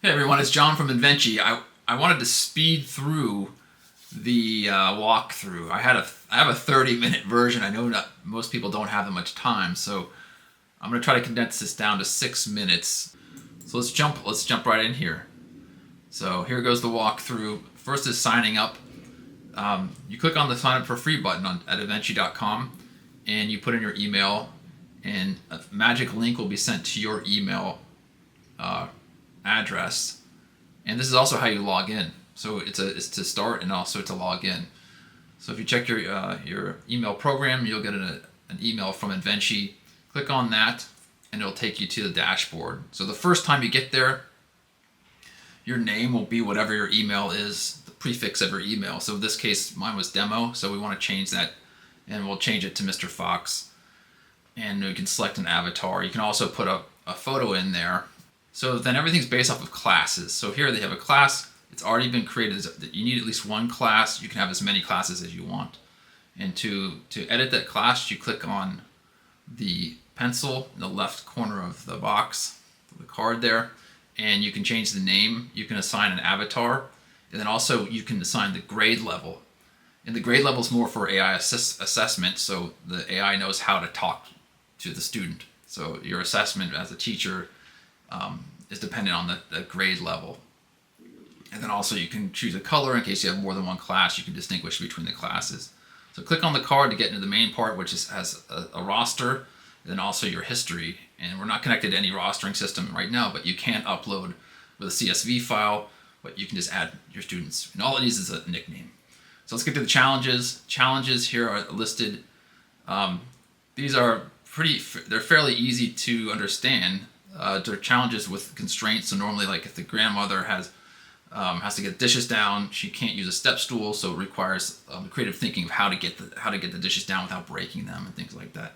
Hey everyone, it's John from Inventci. I wanted to speed through the walkthrough. I have a 30-minute version. I know not most people don't have that much time, so I'm going to try to condense this down to 6 minutes. So let's jump right in here. So here goes the walkthrough. First is signing up. You click on the sign up for free button at inventci.com and you put in your email, and a magic link will be sent to your email address, and this is also how you log in. So it's to start and also to log in. So if you check your email program, you'll get an email from Inventci. Click on that and it'll take you to the dashboard. So the first time you get there, your name will be whatever your email is, the prefix of your email. So in this case, mine was demo, so we want to change that, and we'll change it to Mr. Fox. And we can select an avatar. You can also put a photo in there. So then everything's based off of classes. So here they have a class. It's already been created. You need at least one class. You can have as many classes as you want. And to edit that class, you click on the pencil in the left corner of the box, the card there, and you can change the name. You can assign an avatar, and then also you can assign the grade level. And the grade level is more for AI assessment, so the AI knows how to talk to the student. So your assessment as a teacher is dependent on the grade level. And then also you can choose a color in case you have more than one class. You can distinguish between the classes. So click on the card to get into the main part, which has a roster, and then also your history. And we're not connected to any rostering system right now, but you can upload with a CSV file, but you can just add your students. And all it needs is a nickname. So let's get to the challenges. Challenges here are listed. These are they're fairly easy to understand. They're challenges with constraints. So normally, like if the grandmother has to get dishes down, she can't use a step stool, so it requires creative thinking of how to get the dishes down without breaking them and things like that.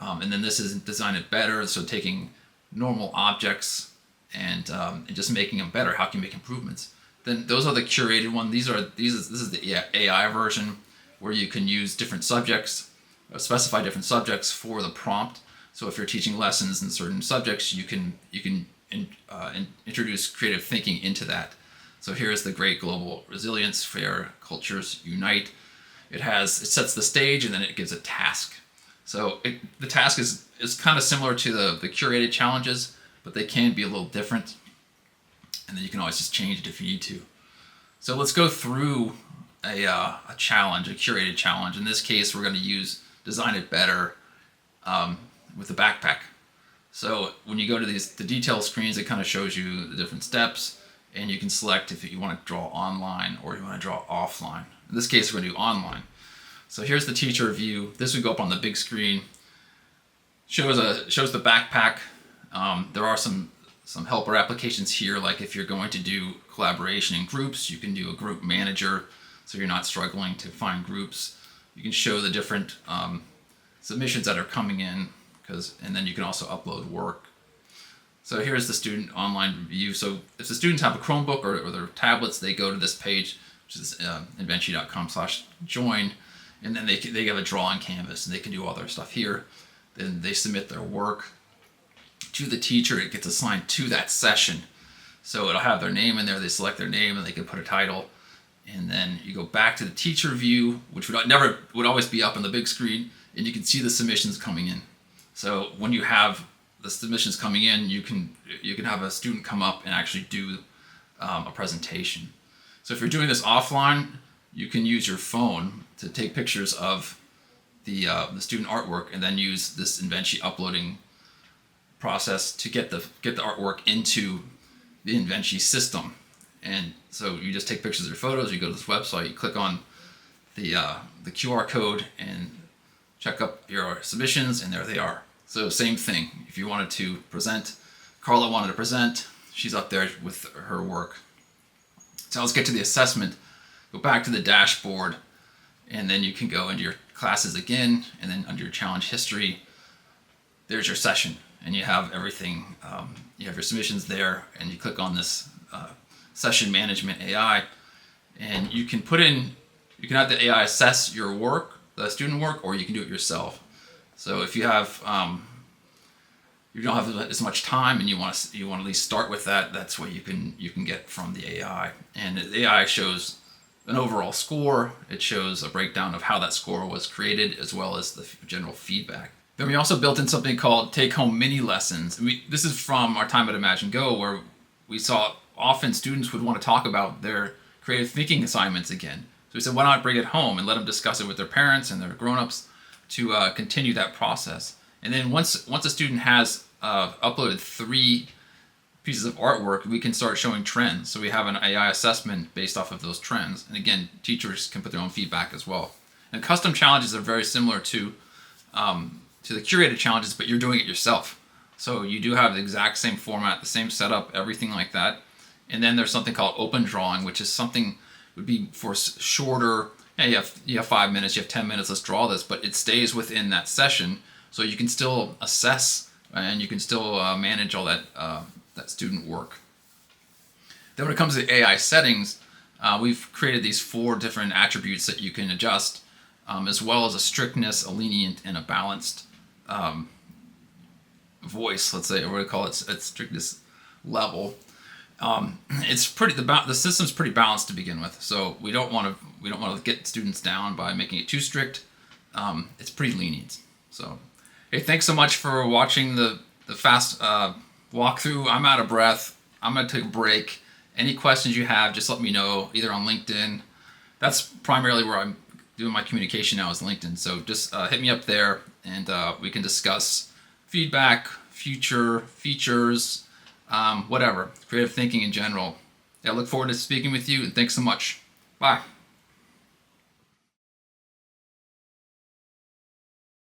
And then this is design it better, so taking normal objects and just making them better. How can you make improvements? Then those are the curated one. This is the AI version where you can use different subjects, specify different subjects for the prompt. So if you're teaching lessons in certain subjects, you can introduce creative thinking into that. So here's the Great Global Resilience Fair Cultures Unite. It sets the stage, and then it gives a task. So the task is kind of similar to the curated challenges, but they can be a little different. And then you can always just change it if you need to. So let's go through a challenge, a curated challenge. In this case, we're going to use Design It Better with the backpack. So when you go to the detail screens, it kind of shows you the different steps, and you can select if you want to draw online or you want to draw offline. In this case, we're going to do online. So here's the teacher view. This would go up on the big screen. Shows the backpack. There are some helper applications here, like if you're going to do collaboration in groups, you can do a group manager, so you're not struggling to find groups. You can show the different submissions that are coming in, and then you can also upload work. So here's the student online view. So if the students have a Chromebook or their tablets, they go to this page, which is inventci.com/join, and then they have a drawing canvas, and they can do all their stuff here. Then they submit their work to the teacher. It gets assigned to that session. So it'll have their name in there. They select their name, and they can put a title. And then you go back to the teacher view, which would always be up on the big screen, and you can see the submissions coming in. So when you have the submissions coming in, you can have a student come up and actually do a presentation. So if you're doing this offline, you can use your phone to take pictures of the student artwork, and then use this Inventci uploading process to get the artwork into the Inventci system. And so you just take pictures of your photos. You go to this website, you click on the QR code and check up your submissions, and there they are. So same thing. If you wanted to present, Carla wanted to present, she's up there with her work. So let's get to the assessment. Go back to the dashboard, and then you can go into your classes again, and then under your challenge history, there's your session, and you have everything. You have your submissions there, and you click on this session management AI, and you can have the AI assess your work, the student work, or you can do it yourself. So if you have you don't have as much time and you want to at least start with that, that's what you can get from the AI. And the AI shows an overall score. It shows a breakdown of how that score was created as well as the general feedback. Then we also built in something called take-home mini lessons. This is from our time at Imagine Go, where we saw often students would want to talk about their creative thinking assignments again. So we said, why not bring it home and let them discuss it with their parents and their grown-ups to continue that process. And then once a student has uploaded 3 pieces of artwork, we can start showing trends. So we have an AI assessment based off of those trends. And again, teachers can put their own feedback as well. And custom challenges are very similar to the curated challenges, but you're doing it yourself. So you do have the exact same format, the same setup, everything like that. And then there's something called open drawing, which is something would be for shorter. Yeah, you have 5 minutes, you have 10 minutes. Let's draw this, but it stays within that session, so you can still assess and you can still manage all that student work. Then when it comes to AI settings, we've created these 4 different attributes that you can adjust, as well as a strictness, a lenient, and a balanced voice. Let's say, or what do we call it? It's strictness level. It's the system's pretty balanced to begin with, so we don't want to get students down by making it too strict. It's pretty lenient. So, hey, thanks so much for watching the fast walkthrough. I'm out of breath. I'm gonna take a break. Any questions you have, just let me know, either on LinkedIn. That's primarily where I'm doing my communication now, is LinkedIn. So just hit me up there, and we can discuss feedback, future features, whatever, creative thinking in general. Yeah, I look forward to speaking with you, and thanks so much. Bye.